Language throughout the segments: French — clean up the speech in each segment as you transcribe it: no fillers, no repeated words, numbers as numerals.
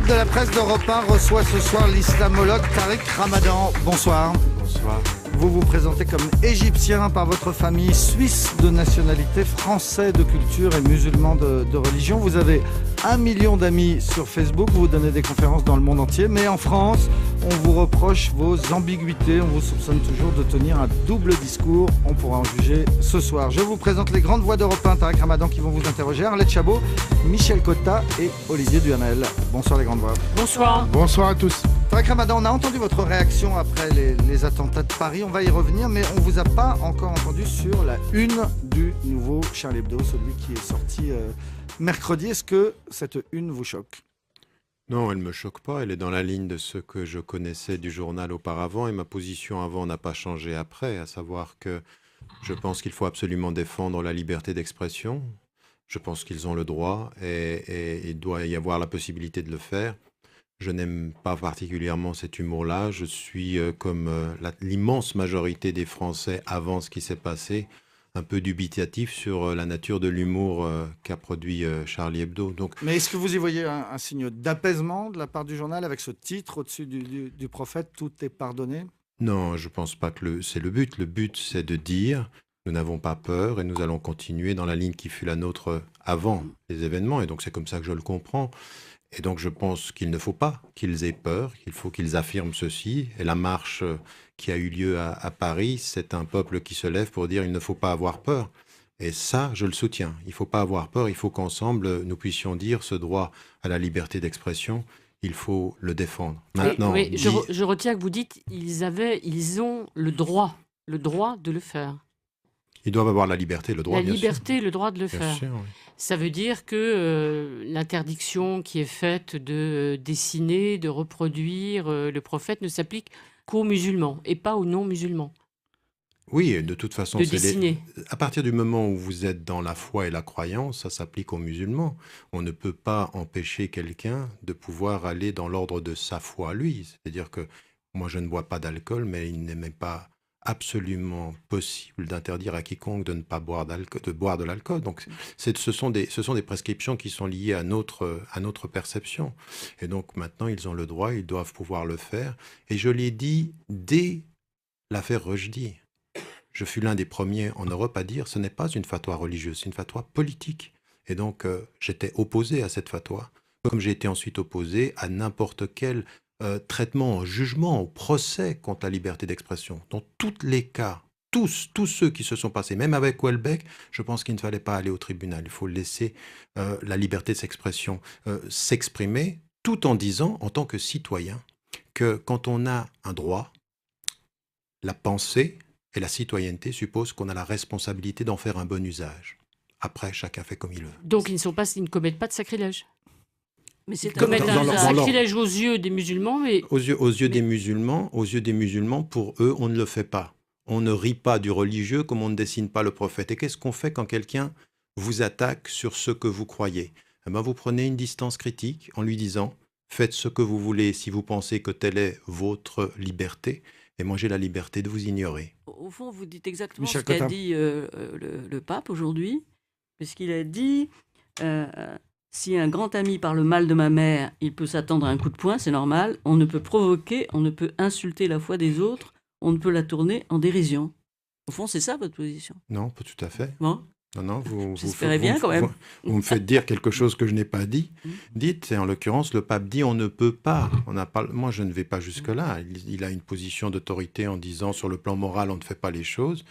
Club de la presse d'Europe 1 reçoit ce soir l'islamologue Tariq Ramadan. Bonsoir. Bonsoir. Vous vous présentez comme égyptien par votre famille, suisse de nationalité, français de culture et musulman de religion. Vous avez 1 million d'amis sur Facebook, vous donnez des conférences dans le monde entier. Mais en France, on vous reproche vos ambiguïtés, on vous soupçonne toujours de tenir un double discours. On pourra en juger ce soir. Je vous présente les grandes voix d'Europe 1, Tariq Ramadan, qui vont vous interroger. Arlette Chabot, Michel Cotta et Olivier Duhamel. Bonsoir les grandes voix. Bonsoir. Bonsoir à tous. Tariq Ramadan, on a entendu votre réaction après les attentats de Paris, on va y revenir, mais on ne vous a pas encore entendu sur la une du nouveau Charlie Hebdo, celui qui est sorti mercredi. Est-ce que cette une vous choque ? Non, elle ne me choque pas, elle est dans la ligne de ce que je connaissais du journal auparavant, et ma position avant n'a pas changé après, à savoir que je pense qu'il faut absolument défendre la liberté d'expression. Je pense qu'ils ont le droit, et il doit y avoir la possibilité de le faire. Je n'aime pas particulièrement cet humour-là. Je suis, comme l'immense majorité des Français avant ce qui s'est passé, un peu dubitatif sur la nature de l'humour qu'a produit Charlie Hebdo. Donc, mais est-ce que vous y voyez un signe d'apaisement de la part du journal avec ce titre au-dessus du prophète, tout est pardonné ? non, je ne pense pas que c'est le but. Le but, c'est de dire, nous n'avons pas peur et nous allons continuer dans la ligne qui fut la nôtre avant les événements. Et donc, c'est comme ça que je le comprends. Et donc, je pense qu'il ne faut pas qu'ils aient peur, qu'il faut qu'ils affirment ceci. Et la marche qui a eu lieu à Paris, c'est un peuple qui se lève pour dire il ne faut pas avoir peur. Et ça, je le soutiens. Il ne faut pas avoir peur. Il faut qu'ensemble, nous puissions dire ce droit à la liberté d'expression. Il faut le défendre. Maintenant, oui, je retiens que vous dites ils ont le droit de le faire. Ils doivent avoir la liberté, le droit, la bien liberté, sûr. le droit de le Bien faire. sûr, oui. Ça veut dire que l'interdiction qui est faite de dessiner, de reproduire le prophète ne s'applique qu'aux musulmans et pas aux non-musulmans. Oui, et de toute façon, De dessiner. À partir du moment où vous êtes dans la foi et la croyance, ça s'applique aux musulmans. On ne peut pas empêcher quelqu'un de pouvoir aller dans l'ordre de sa foi, lui. C'est-à-dire que moi, je ne bois pas d'alcool, mais il n'est même pas absolument possible d'interdire à quiconque de ne pas boire de boire de l'alcool. Donc, ce sont des prescriptions qui sont liées à notre perception. Et donc, maintenant, ils ont le droit, ils doivent pouvoir le faire. Et je l'ai dit dès l'affaire Rushdie. Je fus l'un des premiers en Europe à dire ce n'est pas une fatwa religieuse, c'est une fatwa politique. Et donc, j'étais opposé à cette fatwa, comme j'ai été ensuite opposé à n'importe quel traitement, en jugement, au procès contre la liberté d'expression. Dans tous les cas, tous ceux qui se sont passés, même avec Houellebecq, je pense qu'il ne fallait pas aller au tribunal. Il faut laisser la liberté d'expression s'exprimer, tout en disant, en tant que citoyen, que quand on a un droit, la pensée et la citoyenneté supposent qu'on a la responsabilité d'en faire un bon usage. Après, chacun fait comme il veut. Donc ils ne commettent pas de sacrilège. Mais c'est Ils commettent un dans sacrilège aux yeux des musulmans, mais aux yeux des musulmans, pour eux, on ne le fait pas. On ne rit pas du religieux comme on ne dessine pas le prophète. Et qu'est-ce qu'on fait quand quelqu'un vous attaque sur ce que vous croyez ? Eh bien, vous prenez une distance critique en lui disant « Faites ce que vous voulez si vous pensez que telle est votre liberté, et moi j'ai la liberté de vous ignorer. » Au fond, vous dites exactement Michel ce qu'a Cotta. dit le pape aujourd'hui, puisqu'il a dit si un grand ami parle mal de ma mère, il peut s'attendre à un coup de poing, c'est normal. On ne peut provoquer, on ne peut insulter la foi des autres, on ne peut la tourner en dérision. Au fond, c'est ça votre position. Non, pas tout à fait. Bon. Non, J'espérais bien quand même. Vous me faites dire quelque chose que je n'ai pas dit. Dites, et en l'occurrence, le pape dit on ne peut pas. Moi, je ne vais pas jusque-là. Il a une position d'autorité en disant sur le plan moral, on ne fait pas les choses.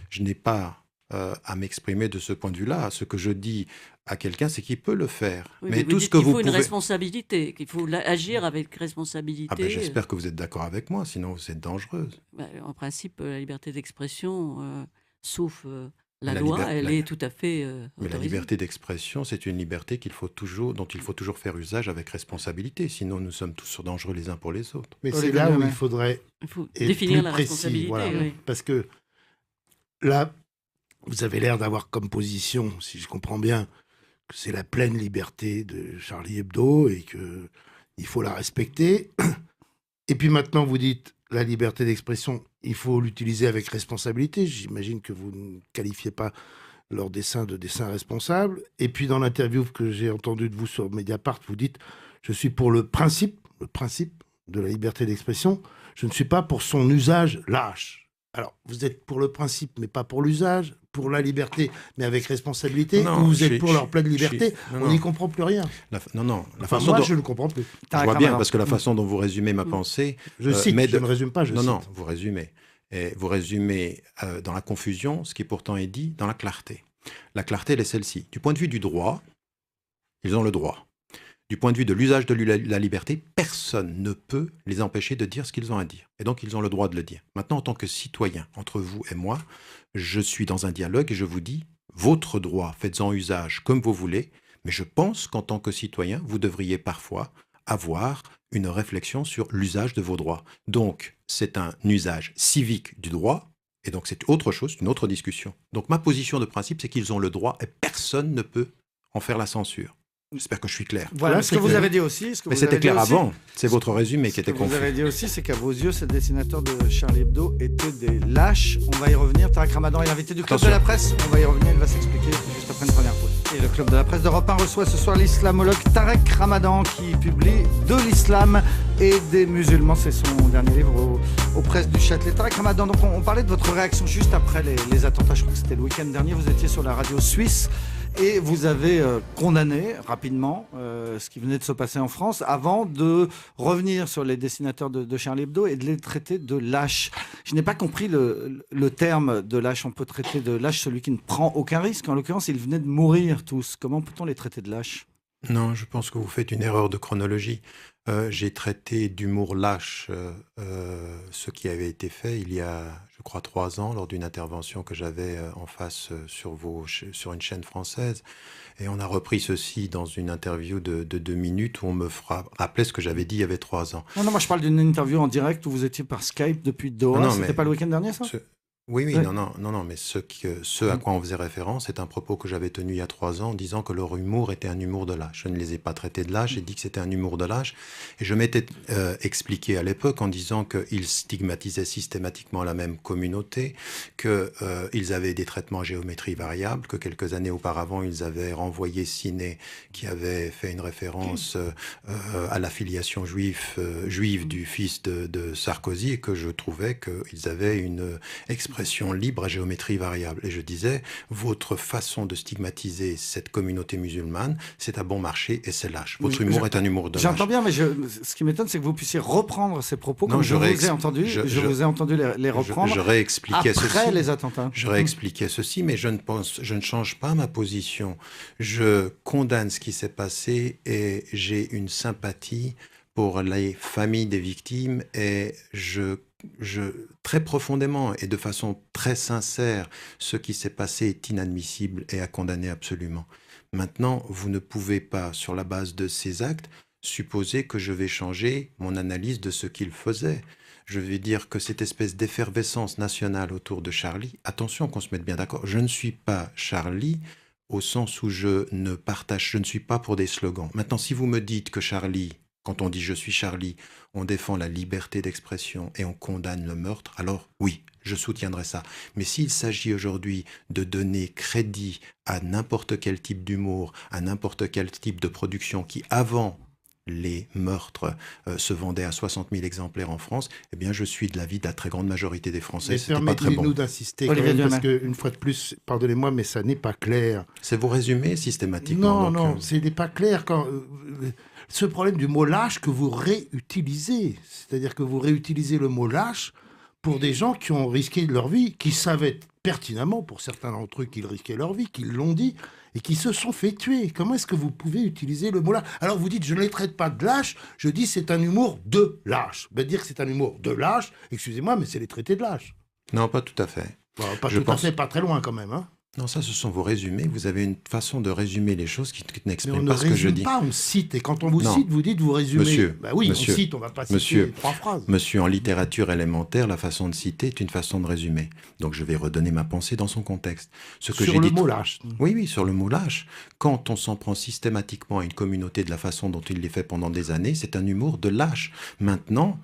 Je n'ai pas à m'exprimer de ce point de vue-là. Ce que je dis à quelqu'un, c'est qu'il peut le faire. Oui, mais vous tout dites ce que qu'il vous faut une pouvez... responsabilité, qu'il faut agir avec responsabilité. Ah ben, j'espère que vous êtes d'accord avec moi, sinon vous êtes dangereuse. En principe, la liberté d'expression, sauf la loi, elle est tout à fait Mais la autorisée. liberté d'expression, c'est une liberté dont il faut toujours faire usage avec responsabilité. Sinon, nous sommes tous dangereux les uns pour les autres. Mais Olivier c'est là où Duhamel. il faudrait Il faut être définir plus la précis, responsabilité. voilà. Oui. Parce que là, vous avez l'air d'avoir comme position, si je comprends bien, que c'est la pleine liberté de Charlie Hebdo et qu'il faut la respecter. Et puis maintenant, vous dites la liberté d'expression, il faut l'utiliser avec responsabilité. J'imagine que vous ne qualifiez pas leur dessin de dessin responsable. Et puis dans l'interview que j'ai entendue de vous sur Mediapart, vous dites Je suis pour le principe de la liberté d'expression. Je ne suis pas pour son usage lâche. Alors, vous êtes pour le principe, mais pas pour l'usage, pour la liberté, mais avec responsabilité, ou vous êtes pour leur pleine liberté, on n'y comprend plus rien. La façon moi, je ne comprends plus. Je vois bien, parce que la façon dont vous résumez ma pensée... Je cite, je ne résume pas, je cite. Non, vous résumez. Et vous résumez dans la confusion ce qui pourtant est dit dans la clarté. La clarté, elle est celle-ci. Du point de vue du droit, ils ont le droit. Du point de vue de l'usage de la liberté, personne ne peut les empêcher de dire ce qu'ils ont à dire. Et donc, ils ont le droit de le dire. Maintenant, en tant que citoyen, entre vous et moi, je suis dans un dialogue et je vous dis, votre droit, faites-en usage comme vous voulez, mais je pense qu'en tant que citoyen, vous devriez parfois avoir une réflexion sur l'usage de vos droits. Donc, c'est un usage civique du droit, et donc c'est autre chose, une autre discussion. Donc, ma position de principe, c'est qu'ils ont le droit et personne ne peut en faire la censure. J'espère que je suis clair. Voilà, ce que vous avez dit aussi. Mais c'était clair avant, c'est votre résumé qui était confus. Ce que vous avez dit aussi, c'est qu'à vos yeux, ces dessinateurs de Charlie Hebdo étaient des lâches. On va y revenir. Tarek Ramadan est l'invité du Club de la Presse. On va y revenir, il va s'expliquer juste après une première pause. Et le Club de la Presse d'Europe 1 reçoit ce soir l'islamologue Tarek Ramadan qui publie De l'islam et des musulmans. C'est son dernier livre aux presses du Châtelet. Tarek Ramadan, donc on parlait de votre réaction juste après les attentats. Je crois que c'était le week-end dernier. Vous étiez sur la radio suisse. Et vous avez condamné rapidement ce qui venait de se passer en France avant de revenir sur les dessinateurs de Charlie Hebdo et de les traiter de lâches. Je n'ai pas compris le terme de lâche. On peut traiter de lâche celui qui ne prend aucun risque. En l'occurrence, ils venaient de mourir tous. Comment peut-on les traiter de lâches ? Non, je pense que vous faites une erreur de chronologie. J'ai traité d'humour lâche ce qui avait été fait il y a, je crois, 3 ans, lors d'une intervention que j'avais en face sur une chaîne française. Et on a repris ceci dans une interview de 2 minutes où on me rappelait ce que j'avais dit il y avait 3 ans. Non, moi je parle d'une interview en direct où vous étiez par Skype depuis Doha. C'était pas le week-end dernier, ça ? Oui, non, mais ce à quoi on faisait référence, c'est un propos que j'avais tenu il y a 3 ans, disant que leur humour était un humour de lâche. Je ne les ai pas traités de lâche, j'ai dit que c'était un humour de lâche. Et je m'étais expliqué à l'époque en disant qu'ils stigmatisaient systématiquement la même communauté, qu'ils avaient des traitements à géométrie variable, que quelques années auparavant, ils avaient renvoyé Ciné, qui avait fait une référence à l'affiliation juive du fils de Sarkozy, et que je trouvais qu'ils avaient une expression libre à géométrie variable. Et je disais, votre façon de stigmatiser cette communauté musulmane, c'est à bon marché et c'est lâche. Votre humour est un humour de lâche. J'entends bien, mais ce qui m'étonne, c'est que vous puissiez reprendre ces propos comme je vous ai entendu. Je vous ai entendu les reprendre je réexpliquais après les attentats. Je réexpliquais ceci, mais je ne change pas ma position. Je condamne ce qui s'est passé et j'ai une sympathie pour les familles des victimes et très profondément et de façon très sincère, ce qui s'est passé est inadmissible et à condamner absolument. Maintenant, vous ne pouvez pas, sur la base de ces actes, supposer que je vais changer mon analyse de ce qu'il faisait. Je vais dire que cette espèce d'effervescence nationale autour de Charlie, attention qu'on se mette bien d'accord, je ne suis pas Charlie au sens où je ne suis pas pour des slogans. Maintenant, si vous me dites que Charlie, quand on dit « je suis Charlie », on défend la liberté d'expression et on condamne le meurtre, alors oui, je soutiendrai ça. Mais s'il s'agit aujourd'hui de donner crédit à n'importe quel type d'humour, à n'importe quel type de production qui, avant les meurtres, se vendaient à 60 000 exemplaires en France, eh bien je suis de l'avis de la très grande majorité des Français. C'était pas très bon. Permettez-nous d'insister quand même, parce qu'une fois de plus, pardonnez-moi, mais ça n'est pas clair. C'est vous résumer systématiquement. Non, ce n'est pas clair quand... ce problème du mot lâche que vous réutilisez, c'est-à-dire que vous réutilisez le mot lâche pour des gens qui ont risqué leur vie, qui savaient pertinemment, pour certains d'entre eux, qu'ils risquaient leur vie, qu'ils l'ont dit, et qui se sont fait tuer. Comment est-ce que vous pouvez utiliser le mot lâche ? Alors vous dites, je ne les traite pas de lâche, je dis c'est un humour de lâche. Ben, dire que c'est un humour de lâche, excusez-moi, mais c'est les traiter de lâche. Non, pas tout à fait. Bon, à fait, pas très loin quand même, hein. Non, ça, ce sont vos résumés. Vous avez une façon de résumer les choses qui n'exprime pas ce que je dis. On cite. Et quand on vous cite, vous dites, vous résumez. Monsieur, oui, on cite, on ne va pas citer 3 phrases. Monsieur, en littérature élémentaire, la façon de citer est une façon de résumer. Donc, je vais redonner ma pensée dans son contexte. Sur le mot lâche. Oui, sur le mot lâche. Quand on s'en prend systématiquement à une communauté de la façon dont il l'est fait pendant des années, c'est un humour de lâche. Maintenant...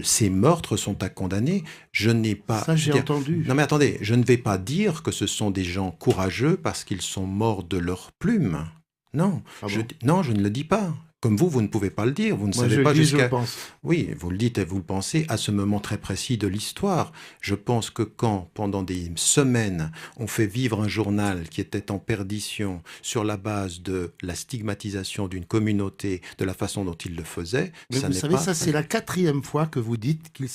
ces meurtres sont à condamner. Je n'ai pas... Ça, j'ai entendu. Non, mais attendez, je ne vais pas dire que ce sont des gens courageux parce qu'ils sont morts de leur plume. Non, Ah bon ? non, je ne le dis pas. Comme vous ne pouvez pas le dire. Vous ne Moi, savez je pas dis, jusqu'à... je pense. Oui, vous le dites et vous le pensez à ce moment très précis de l'histoire. Je pense que quand, pendant des semaines, on fait vivre un journal qui était en perdition sur la base de la stigmatisation d'une communauté, de la façon dont il le faisait, Mais ça vous n'est savez, pas... ça, c'est la 4e fois que vous dites qu'il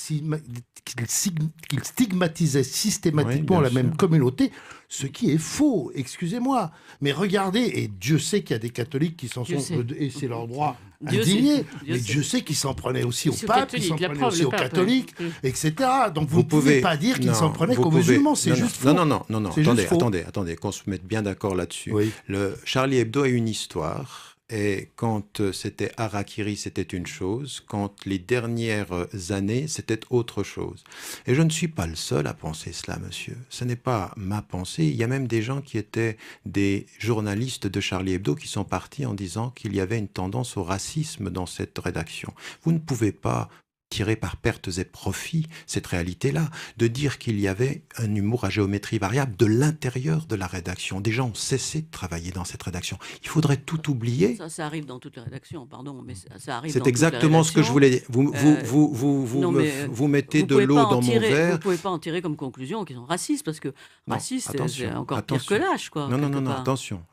stigmatisait systématiquement Oui, la bien même sûr. communauté, ce qui est faux, excusez-moi. Mais regardez, et Dieu sait qu'il y a des catholiques qui s'en Dieu sont, sait. et c'est leur droit, Dieu sait. indignés, Dieu mais sait. Dieu sait qu'ils s'en prenaient aussi au Aussi aux pape, qu'ils catholiques, s'en la prenaient preuve, aussi le aux pape, catholiques, oui. etc. Donc vous ne pouvez pas dire qu'ils s'en prenaient qu'aux musulmans, c'est juste faux. Non, C'est juste faux. attendez, qu'on se mette bien d'accord là-dessus. Oui. Le Charlie Hebdo a une histoire. Et quand c'était Harakiri, c'était une chose. Quand les dernières années, c'était autre chose. Et je ne suis pas le seul à penser cela, monsieur. Ce n'est pas ma pensée. Il y a même des gens qui étaient des journalistes de Charlie Hebdo qui sont partis en disant qu'il y avait une tendance au racisme dans cette rédaction. Vous ne pouvez pas tirer par pertes et profits cette réalité-là, de dire qu'il y avait un humour à géométrie variable de l'intérieur de la rédaction. Des gens ont cessé de travailler dans cette rédaction. Il faudrait tout oublier. Ça arrive dans toutes les rédactions, pardon, mais ça arrive dans C'est toutes les exactement ce que je voulais dire. non, mais, Vous mettez vous de pouvez l'eau pas en dans mon tirer- verre. Vous pouvez pas en tirer comme conclusion qu'ils sont racistes, parce que Non, raciste, c'est attention, encore attention. pire que lâche, quoi. Non, quelque part.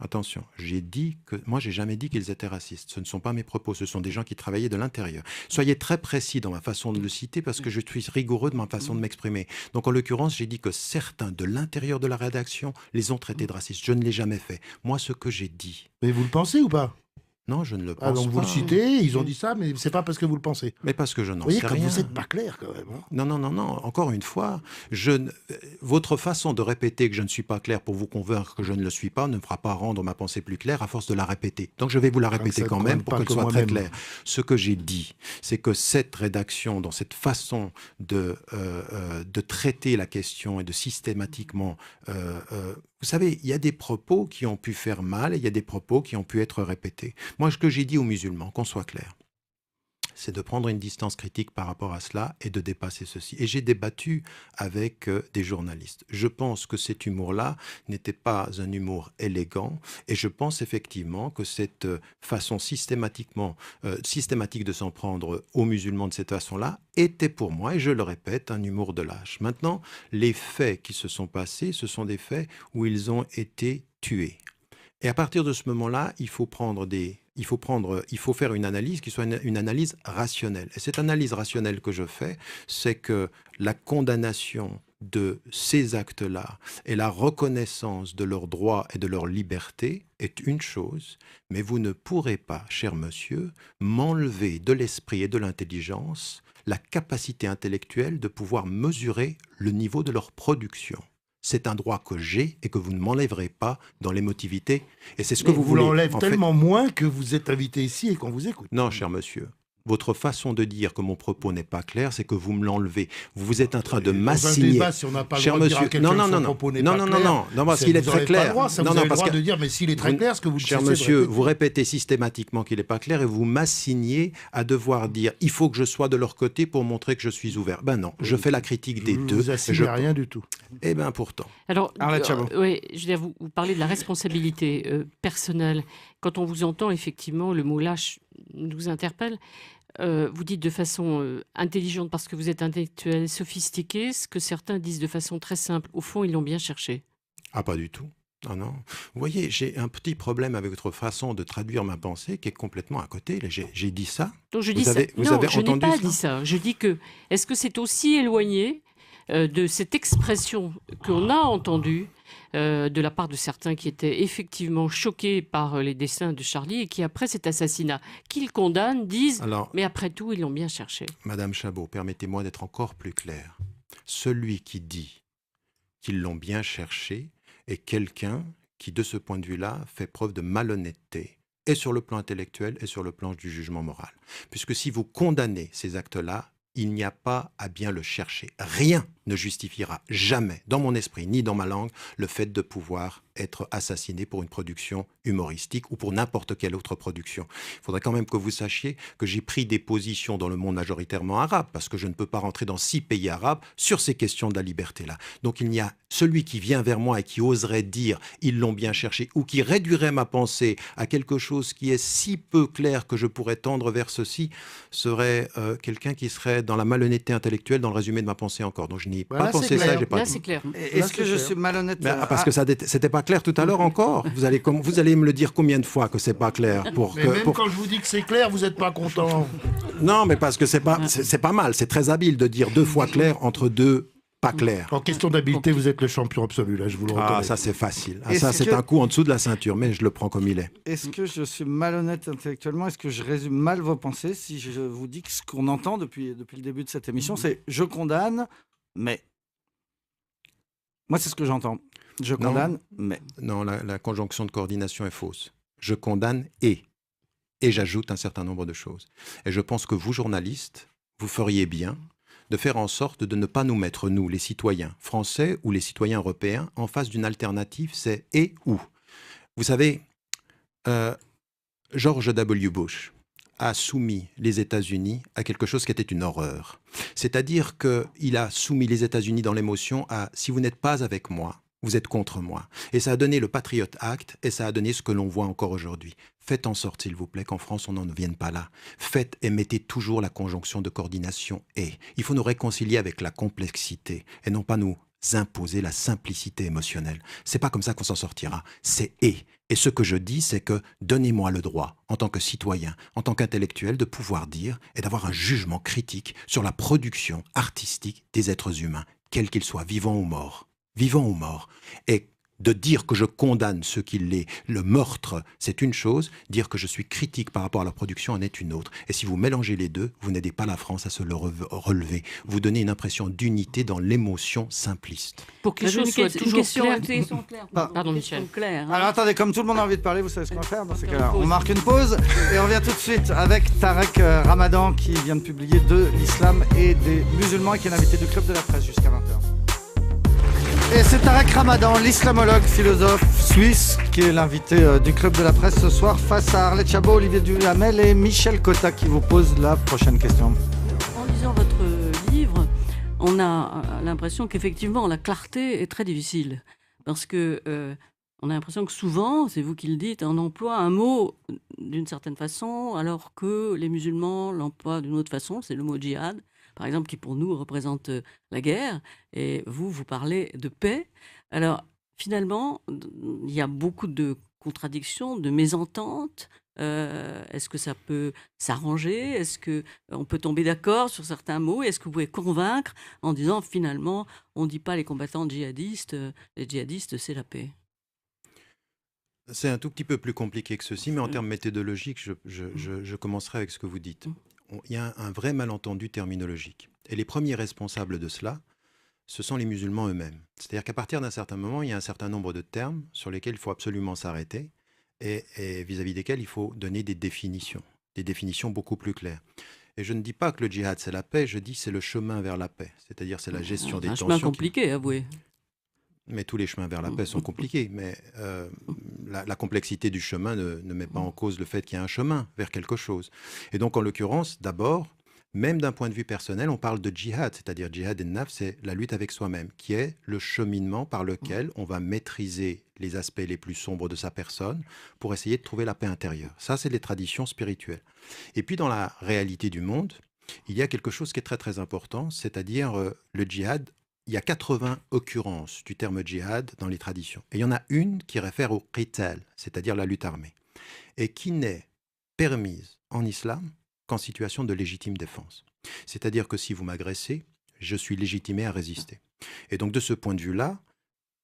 attention. J'ai dit que, moi, j'ai jamais dit qu'ils étaient racistes. Ce ne sont pas mes propos, ce sont des gens qui travaillaient de l'intérieur. Soyez très précis dans ma façon de le citer parce que je suis rigoureux de ma façon de m'exprimer. Donc, en l'occurrence, j'ai dit que certains de l'intérieur de la rédaction les ont traités de racistes. Je ne l'ai jamais fait. Moi, ce que j'ai dit, Mais vous le pensez ou pas? non, je ne le pense Ah, donc pas. vous le citez, ils ont dit ça, mais c'est pas parce que vous le pensez. Mais parce que je Vous n'en voyez, sais comme rien. vous n'êtes pas clair quand même. Hein. Non. Encore une fois, votre façon de répéter que je ne suis pas clair pour vous convaincre que je ne le suis pas ne me fera pas rendre ma pensée plus claire à force de la répéter. Donc je vais vous la répéter ça quand ne même compte pour pas qu'elle que soit très moi-même. claire. Ce que j'ai dit, c'est que cette rédaction, dans cette façon de traiter la question et de systématiquement... vous savez, il y a des propos qui ont pu faire mal et il y a des propos qui ont pu être répétés. Moi, ce que j'ai dit aux musulmans, qu'on soit clair, c'est de prendre une distance critique par rapport à cela et de dépasser ceci. Et j'ai débattu avec des journalistes. Je pense que cet humour-là n'était pas un humour élégant et je pense effectivement que cette façon systématique de s'en prendre aux musulmans de cette façon-là était pour moi, et je le répète, un humour de lâche. Maintenant, les faits qui se sont passés, ce sont des faits où ils ont été tués. Et à partir de ce moment-là, il faut faire une analyse qui soit une analyse rationnelle. Et cette analyse rationnelle que je fais, c'est que la condamnation de ces actes-là et la reconnaissance de leurs droits et de leur liberté est une chose, mais vous ne pourrez pas, cher monsieur, m'enlever de l'esprit et de l'intelligence la capacité intellectuelle de pouvoir mesurer le niveau de leur production. C'est un droit que j'ai et que vous ne m'enlèverez pas dans l'émotivité. Et c'est ce que Mais vous vous voulez. l'enlève En fait, tellement moins que vous êtes invité ici et qu'on vous écoute. non, cher monsieur. Votre façon de dire que mon propos n'est pas clair, c'est que vous me l'enlevez. Vous êtes en train de Dans un m'assigner. débat, si on n'a pas le Cher droit de dire à monsieur, quelqu'un non, que son propos n'est pas clair, non, parce c'est- qu'il est vous très aurez pas clair. le droit, ça, Non, vous avez le parce droit que de dire, mais s'il est très vous- clair, ce que vous Cher cessez de monsieur, répéter. vous répétez systématiquement qu'il n'est pas clair et vous m'assignez à devoir dire il faut que je sois de leur côté pour montrer que je suis ouvert. Ben non, je fais la critique des Je deux. vous assigne à rien du tout. Eh bien pourtant. Alors, Arlette Chabot. oui, je veux dire, vous parlez de la responsabilité personnelle. Quand on vous entend, effectivement, le mot lâche nous interpelle. Vous dites de façon intelligente parce que vous êtes intellectuel, sophistiqué, ce que certains disent de façon très simple. Au fond, ils l'ont bien cherché. Ah, pas du tout. Ah non. Vous voyez, j'ai un petit problème avec votre façon de traduire ma pensée qui est complètement à côté. J'ai dit ça. Donc je Vous dis avez- ça. vous Non, avez je n'ai entendu pas ça dit ça. Je dis que est-ce que c'est aussi éloigné de cette expression qu'on a entendue de la part de certains qui étaient effectivement choqués par les dessins de Charlie et qui, après cet assassinat, qu'ils condamnent, disent Alors, mais après tout, ils l'ont bien cherché. Madame Chabot, permettez-moi d'être encore plus clair. Celui qui dit qu'ils l'ont bien cherché est quelqu'un qui, de ce point de vue-là, fait preuve de malhonnêteté, et sur le plan intellectuel et sur le plan du jugement moral. Puisque si vous condamnez ces actes-là, il n'y a pas à bien le chercher. Rien ne justifiera jamais, dans mon esprit ni dans ma langue, le fait de pouvoir être assassiné pour une production humoristique ou pour n'importe quelle autre production. Il faudrait quand même que vous sachiez que j'ai pris des positions dans le monde majoritairement arabe, parce que je ne peux pas rentrer dans 6 pays arabes sur ces questions de la liberté-là. Donc il y a celui qui vient vers moi et qui oserait dire « ils l'ont bien cherché » ou qui réduirait ma pensée à quelque chose qui est si peu clair que je pourrais tendre vers ceci, serait quelqu'un qui serait dans la malhonnêteté intellectuelle dans le résumé de ma pensée encore. Donc je n'y ai pas pensé ça, j'ai pas Là, dit. c'est clair. Est-ce que je suis malhonnête Parce que ça c'était pas clair tout à l'heure encore. Vous allez me le dire combien de fois que c'est pas clair pour Mais que, même pour- quand je vous dis que c'est clair, vous n'êtes pas content. Non, mais parce que c'est pas mal, c'est très habile de dire 2 fois clair entre 2 pas clair. En question d'habileté, vous êtes le champion absolu, là, je vous le reconnais. Ah, ça c'est facile. Ah, Est-ce ça c'est que- un coup en dessous de la ceinture, mais je le prends comme il est. Est-ce que je suis malhonnête intellectuellement? Est-ce que je résume mal vos pensées si je vous dis que ce qu'on entend depuis le début de cette émission, c'est « je condamne, mais ». Moi, c'est ce que j'entends. Je Non. condamne, mais... Non, la conjonction de coordination est fausse. Je condamne et j'ajoute un certain nombre de choses. Et je pense que vous, journalistes, vous feriez bien de faire en sorte de ne pas nous mettre, nous, les citoyens français ou les citoyens européens, en face d'une alternative, c'est et ou. Vous savez, George W. Bush a soumis les États-Unis à quelque chose qui était une horreur. C'est-à-dire qu'il a soumis les États-Unis dans l'émotion à « si vous n'êtes pas avec moi, vous êtes contre moi ». Et ça a donné le Patriot Act et ça a donné ce que l'on voit encore aujourd'hui. Faites en sorte, s'il vous plaît, qu'en France, on n'en vienne pas là. Faites et mettez toujours la conjonction de coordination « et ». Il faut nous réconcilier avec la complexité et non pas nous imposer la simplicité émotionnelle. C'est pas comme ça qu'on s'en sortira, c'est « et ». Et ce que je dis, c'est que donnez-moi le droit, en tant que citoyen, en tant qu'intellectuel, de pouvoir dire et d'avoir un jugement critique sur la production artistique des êtres humains, quels qu'ils soient, vivants ou morts. Vivants ou morts. Et de dire que je condamne ce qu'il est, le meurtre, c'est une chose, dire que je suis critique par rapport à la production en est une autre. Et si vous mélangez les deux, vous n'aidez pas la France à se le relever. Vous donnez une impression d'unité dans l'émotion simpliste. Pour que les choses soient toujours claires. Pardon, Michel. Alors attendez, comme tout le monde a envie de parler, vous savez ce qu'on va faire dans ces cas-là? On marque une pause et on revient tout de suite avec Tarek Ramadan qui vient de publier de l'islam et des musulmans et qui est l'invité du Club de la Presse jusqu'à 20h. Et c'est Tarek Ramadan, l'islamologue, philosophe suisse, qui est l'invité du Club de la Presse ce soir, face à Arlette Chabot, Olivier Duhamel et Michel Cotta qui vous posent la prochaine question. En lisant votre livre, on a l'impression qu'effectivement la clarté est très difficile. Parce que on a l'impression que souvent, c'est vous qui le dites, on emploie un mot d'une certaine façon, alors que les musulmans l'emploient d'une autre façon, c'est le mot djihad, par exemple, qui pour nous représente la guerre, et vous parlez de paix. Alors, finalement, il y a beaucoup de contradictions, de mésententes. Est-ce que ça peut s'arranger? Est-ce qu'on peut tomber d'accord sur certains mots? Est-ce que vous pouvez convaincre en disant, finalement, on ne dit pas les combattants djihadistes, les djihadistes, c'est la paix? C'est un tout petit peu plus compliqué que ceci, mais en termes méthodologiques, je commencerai avec ce que vous dites. Il y a un vrai malentendu terminologique. Et les premiers responsables de cela, ce sont les musulmans eux-mêmes. C'est-à-dire qu'à partir d'un certain moment, il y a un certain nombre de termes sur lesquels il faut absolument s'arrêter et vis-à-vis desquels il faut donner des définitions beaucoup plus claires. Et je ne dis pas que le djihad, c'est la paix, je dis c'est le chemin vers la paix. C'est-à-dire c'est la gestion des tensions. C'est un chemin compliqué, avouez. Mais tous les chemins vers la paix sont compliqués. Mais la complexité du chemin ne met pas en cause le fait qu'il y a un chemin vers quelque chose. Et donc, en l'occurrence, d'abord, même d'un point de vue personnel, on parle de djihad, c'est-à-dire djihad en-nafs, c'est la lutte avec soi-même, qui est le cheminement par lequel on va maîtriser les aspects les plus sombres de sa personne pour essayer de trouver la paix intérieure. Ça, c'est les traditions spirituelles. Et puis, dans la réalité du monde, il y a quelque chose qui est très, très important, c'est-à-dire le djihad. Il y a 80 occurrences du terme djihad dans les traditions. Et il y en a une qui réfère au qital, c'est-à-dire la lutte armée, et qui n'est permise en islam qu'en situation de légitime défense. C'est-à-dire que si vous m'agressez, je suis légitimé à résister. Et donc de ce point de vue-là,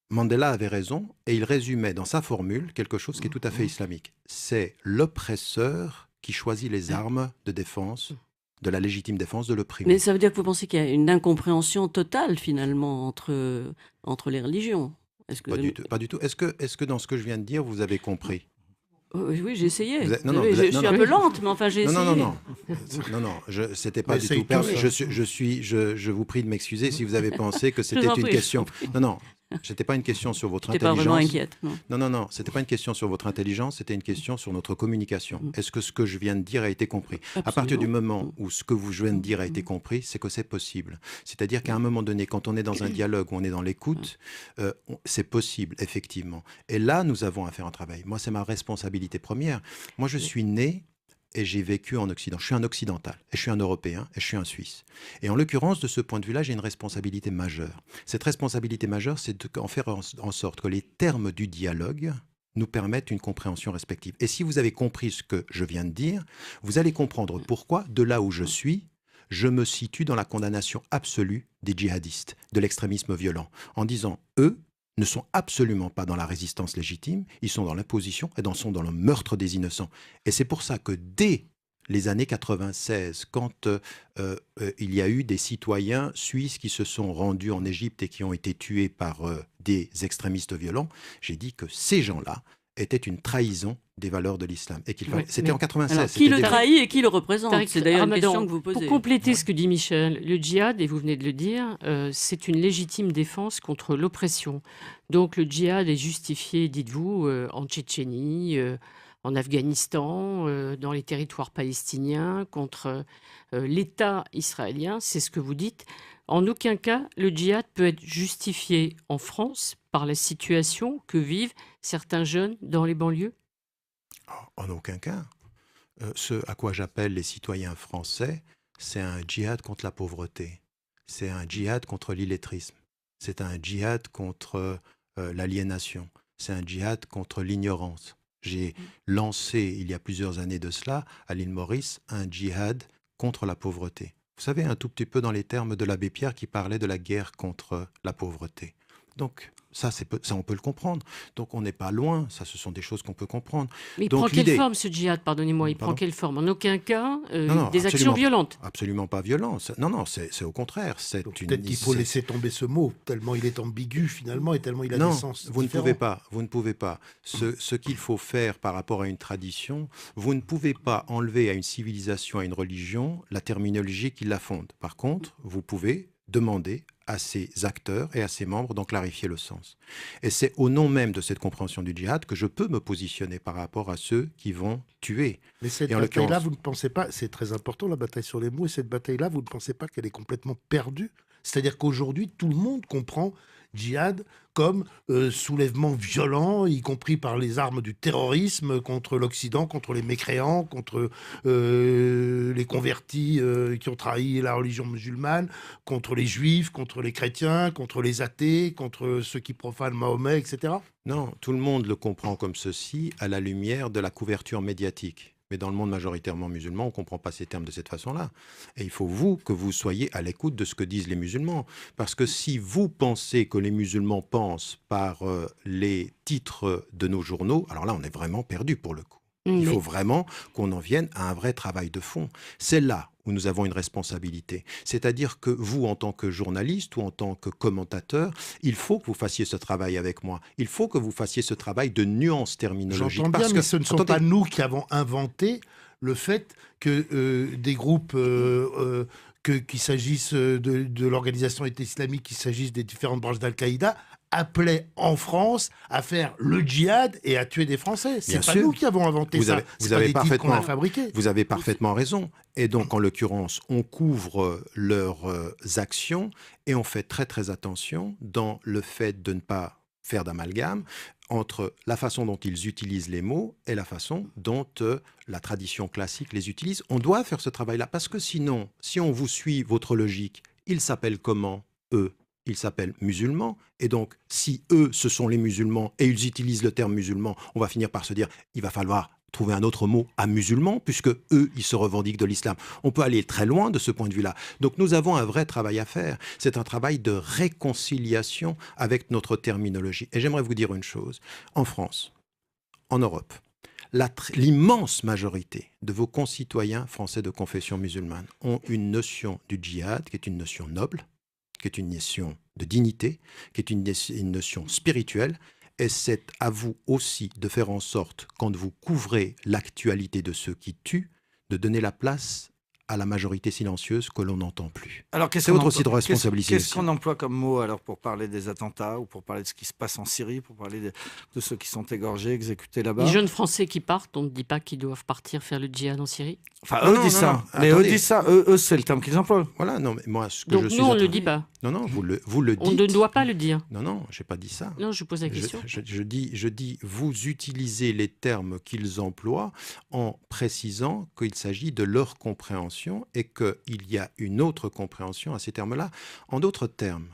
Mandela avait raison, et il résumait dans sa formule quelque chose qui est tout à fait islamique. C'est l'oppresseur qui choisit les armes de défense, de la légitime défense de l'opprimé. Mais ça veut dire que vous pensez qu'il y a une incompréhension totale, finalement, entre les religions? Pas du tout. Est-ce que dans ce que je viens de dire, vous avez compris? Oui, j'ai essayé. Je suis un peu lente, mais enfin, j'ai essayé. Non, c'était pas du tout. Je vous prie de m'excuser si vous avez pensé que c'était une question. Non, C'était pas une question sur votre Tu n'es pas vraiment intelligence. inquiète, non? Non, c'était pas une question sur votre intelligence, c'était une question sur notre communication. Est-ce que ce que je viens de dire a été compris? À partir du moment où ce que je viens de dire a été compris, c'est que c'est possible. C'est-à-dire qu'à un moment donné, quand on est dans un dialogue, où on est dans l'écoute, c'est possible, effectivement. Et là, nous avons à faire un travail. Moi, c'est ma responsabilité première. Moi, je suis né et j'ai vécu en Occident. Je suis un occidental, et je suis un Européen, et je suis un Suisse. Et en l'occurrence, de ce point de vue-là, j'ai une responsabilité majeure. Cette responsabilité majeure, c'est d'en faire en sorte que les termes du dialogue nous permettent une compréhension respective. Et si vous avez compris ce que je viens de dire, vous allez comprendre pourquoi, de là où je suis, je me situe dans la condamnation absolue des djihadistes, de l'extrémisme violent, en disant, eux, ne sont absolument pas dans la résistance légitime, ils sont dans l'imposition et sont dans le meurtre des innocents. Et c'est pour ça que dès les années 96, quand il y a eu des citoyens suisses qui se sont rendus en Égypte et qui ont été tués par des extrémistes violents, j'ai dit que ces gens-là étaient une trahison des valeurs de l'islam. Et c'était en 96. Alors, qui le trahit et qui le représente? C'est d'ailleurs une question que vous posez. Pour compléter ce que dit Michel, le djihad, et vous venez de le dire, c'est une légitime défense contre l'oppression. Donc le djihad est justifié, dites-vous, en Tchétchénie, en Afghanistan, dans les territoires palestiniens, contre l'État israélien, c'est ce que vous dites. En aucun cas, le djihad peut être justifié en France par la situation que vivent certains jeunes dans les banlieues? En aucun cas. Ce à quoi j'appelle les citoyens français, c'est un djihad contre la pauvreté. C'est un djihad contre l'illettrisme. C'est un djihad contre l'aliénation. C'est un djihad contre l'ignorance. J'ai lancé, il y a plusieurs années de cela, à l'île Maurice, un djihad contre la pauvreté. Vous savez, un tout petit peu dans les termes de l'abbé Pierre qui parlait de la guerre contre la pauvreté. Donc, ça, on peut le comprendre. Donc, on n'est pas loin. Ça, ce sont des choses qu'on peut comprendre. Mais il Donc, prend quelle forme, ce djihad? Pardonnez-moi, il prend quelle forme? En aucun cas, des actions violentes? Absolument pas violentes. Non, c'est au contraire. Peut-être qu'il faut laisser tomber ce mot, tellement il est ambigu, finalement, et tellement il a des sens vous différents. Vous ne pouvez pas. Ce qu'il faut faire par rapport à une tradition, vous ne pouvez pas enlever à une civilisation, à une religion, la terminologie qui la fonde. Par contre, vous pouvez demander à ses acteurs et à ses membres d'en clarifier le sens. Et c'est au nom même de cette compréhension du djihad que je peux me positionner par rapport à ceux qui vont tuer. Mais cette bataille-là, vous ne pensez pas, c'est très important la bataille sur les mots, et cette bataille-là, vous ne pensez pas qu'elle est complètement perdue? C'est-à-dire qu'aujourd'hui, tout le monde comprend djihad comme soulèvement violent, y compris par les armes du terrorisme contre l'Occident, contre les mécréants, contre les convertis qui ont trahi la religion musulmane, contre les juifs, contre les chrétiens, contre les athées, contre ceux qui profanent Mahomet, etc. Non, tout le monde le comprend comme ceci à la lumière de la couverture médiatique. Mais dans le monde majoritairement musulman, on ne comprend pas ces termes de cette façon-là. Et il faut que vous soyez à l'écoute de ce que disent les musulmans. Parce que si vous pensez que les musulmans pensent par les titres de nos journaux, alors là, on est vraiment perdu pour le coup. Il faut vraiment qu'on en vienne à un vrai travail de fond. C'est là où nous avons une responsabilité. C'est-à-dire que vous, en tant que journaliste ou en tant que commentateur, il faut que vous fassiez ce travail avec moi. Il faut que vous fassiez ce travail de nuance terminologique. J'entends bien, mais ce ne sont pas nous qui avons inventé le fait que des groupes... qu'il s'agisse de l'organisation État islamique, qu'il s'agisse des différentes branches d'Al-Qaïda, appelait en France à faire le djihad et à tuer des Français. C'est pas nous qui avons inventé ça. Vous avez parfaitement fabriqué. Vous avez parfaitement raison. Et donc, en l'occurrence, on couvre leurs actions et on fait très très attention dans le fait de ne pas faire d'amalgame entre la façon dont ils utilisent les mots et la façon dont la tradition classique les utilise. On doit faire ce travail-là parce que sinon, si on vous suit votre logique, ils s'appellent comment, eux? Ils s'appellent musulmans. Et donc, si eux, ce sont les musulmans et ils utilisent le terme musulman, on va finir par se dire, il va falloir trouver un autre mot à musulmans, puisque eux, ils se revendiquent de l'islam. On peut aller très loin de ce point de vue-là. Donc, nous avons un vrai travail à faire. C'est un travail de réconciliation avec notre terminologie. Et j'aimerais vous dire une chose. En France, en Europe, l'immense majorité de vos concitoyens français de confession musulmane ont une notion du djihad qui est une notion noble, qui est une notion de dignité, qui est une notion spirituelle. Et c'est à vous aussi de faire en sorte, quand vous couvrez l'actualité de ceux qui tuent, de donner la place à la majorité silencieuse que l'on n'entend plus. Alors, C'est votre aussi de responsabilité. Qu'est-ce qu'on emploie comme mot alors pour parler des attentats ou pour parler de ce qui se passe en Syrie, pour parler de ceux qui sont égorgés, exécutés là-bas? Les jeunes Français qui partent, on ne dit pas qu'ils doivent partir faire le djihad en Syrie? Enfin, Non, eux non, disent non, ça. non. Mais eux Attendez. disent ça. Eux, c'est le terme qu'ils emploient. Voilà, non, mais moi, ce que Donc je suis nous, on en ne train- le dit pas. Non, non, vous le dites. On ne doit pas le dire. Non, non, j'ai pas dit ça. Non, je pose la question. Je dis, vous utilisez les termes qu'ils emploient en précisant qu'il s'agit de leur compréhension et qu'il y a une autre compréhension à ces termes-là. En d'autres termes,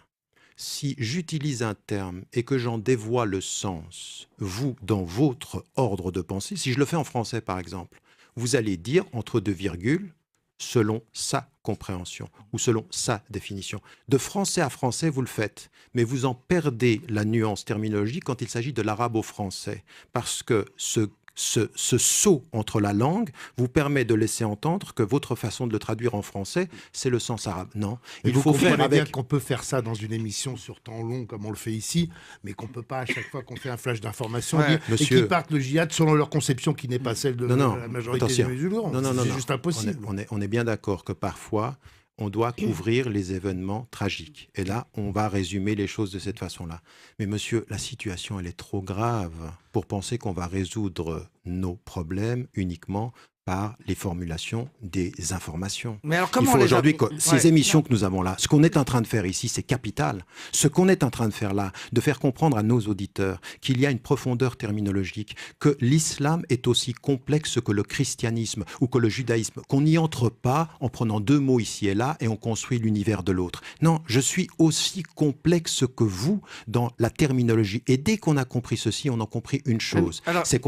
si j'utilise un terme et que j'en dévoie le sens, vous, dans votre ordre de pensée, si je le fais en français par exemple, vous allez dire entre deux virgules, selon sa compréhension ou selon sa définition. De français à français, vous le faites, mais vous en perdez la nuance terminologique quand il s'agit de l'arabe au français, parce que ce saut entre la langue vous permet de laisser entendre que votre façon de le traduire en français, c'est le sens arabe. Non, Mais il vous faut faire comprenez bien avec... qu'on peut faire ça dans une émission sur temps long, comme on le fait ici, mais qu'on ne peut pas, à chaque fois qu'on fait un flash d'information, Ouais, dire et monsieur. qu'ils partent le djihad selon leur conception qui n'est pas celle de Non, la majorité attention. des musulmans. C'est juste impossible. On est bien d'accord que parfois, on doit couvrir les événements tragiques. Et là, on va résumer les choses de cette façon-là. Mais monsieur, la situation, elle est trop grave pour penser qu'on va résoudre nos problèmes uniquement par les formulations des informations. Mais alors, Il comment faut les aujourd'hui que Ouais. ces émissions que nous avons là, ce qu'on est en train de faire ici, c'est capital. Ce qu'on est en train de faire là, de faire comprendre à nos auditeurs qu'il y a une profondeur terminologique, que l'islam est aussi complexe que le christianisme ou que le judaïsme, qu'on n'y entre pas en prenant deux mots ici et là et on construit l'univers de l'autre. Non, je suis aussi complexe que vous dans la terminologie. Et dès qu'on a compris ceci, on a compris une chose, Alors- c'est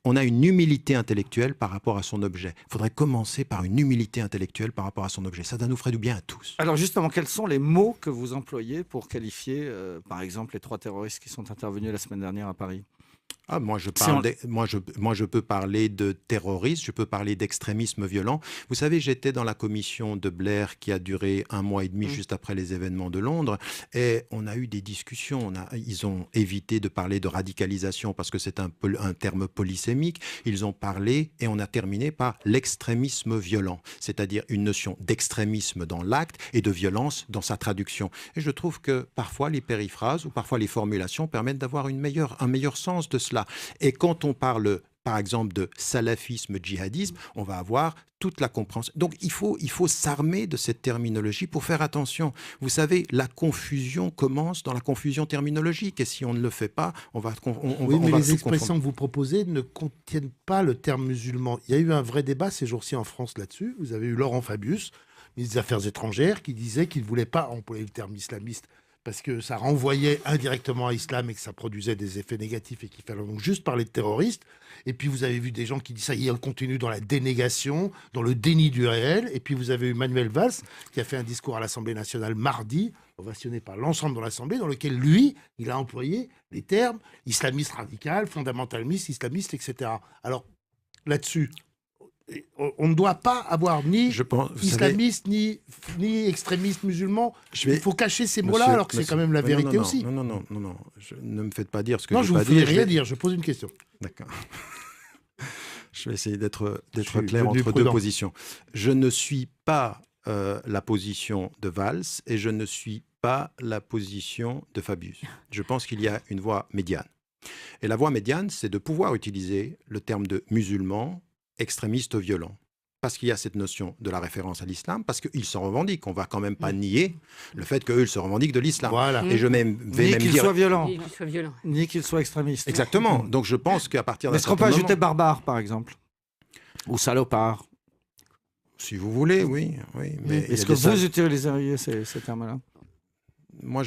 on a une humilité intellectuelle par rapport à son objet. Il faudrait commencer par une humilité intellectuelle par rapport à son objet. Ça nous ferait du bien à tous. Alors justement, quels sont les mots que vous employez pour qualifier, par exemple, les 3 terroristes qui sont intervenus la semaine dernière à Paris? Ah, moi, je Si parle on- moi, je peux parler de terrorisme, je peux parler d'extrémisme violent. Vous savez, j'étais dans la commission de Blair qui a duré 1 mois et demi juste après les événements de Londres et on a eu des discussions. Ils ont évité de parler de radicalisation parce que c'est un terme polysémique. Ils ont parlé et on a terminé par l'extrémisme violent, c'est-à-dire une notion d'extrémisme dans l'acte et de violence dans sa traduction. Et je trouve que parfois les périphrases ou parfois les formulations permettent d'avoir un meilleur sens de cela. Et quand on parle, par exemple, de salafisme, djihadisme, on va avoir toute la compréhension. Donc, il faut s'armer de cette terminologie pour faire attention. Vous savez, la confusion commence dans la confusion terminologique. Et si on ne le fait pas, on va Oui, on mais va les tout expressions confondre. que vous proposez ne contiennent pas le terme musulman. Il y a eu un vrai débat ces jours-ci en France là-dessus. Vous avez eu Laurent Fabius, ministre des Affaires étrangères, qui disait qu'il ne voulait pas employer le terme islamiste parce que ça renvoyait indirectement à l'islam et que ça produisait des effets négatifs et qu'il fallait donc juste parler de terroristes. Et puis vous avez vu des gens qui disent ça y est, on continue dans la dénégation, dans le déni du réel. Et puis vous avez eu Manuel Valls qui a fait un discours à l'Assemblée nationale mardi, ovationné par l'ensemble de l'Assemblée, dans lequel lui, il a employé les termes islamiste radical, fondamentaliste, islamiste, etc. Alors là-dessus, on ne doit pas avoir ni Je pense, vous savez, islamiste ni extrémiste musulman. je vais- Il faut cacher ces mots-là Monsieur- alors que c'est quand même la non, vérité non, aussi. Non, ne me faites pas dire ce que Non, je je vais vous pas fais dire. rien dire, je pose une question. D'accord. Je vais essayer d'être suis clair devenu entre deux prudent. positions. Je ne suis pas la position de Valls et je ne suis pas la position de Fabius. Je pense qu'il y a une voie médiane. Et la voie médiane, c'est de pouvoir utiliser le terme de musulman, extrémiste violent. Parce qu'il y a cette notion de la référence à l'islam, parce qu'ils s'en revendiquent. On ne va quand même pas nier le fait qu'eux, ils se revendiquent de l'islam. Voilà. Et je vais Ni même qu'il dire... soit violent, Qu'il soit violent. ni qu'il soit extrémiste. Exactement. Donc je pense qu'à partir d'un Est-ce qu'on peut certain ajouter moment... barbare, par exemple? Ou salopard? Si vous voulez, oui. Mais il y a Est-ce que des vous utiliseriez ces termes-là? Moi,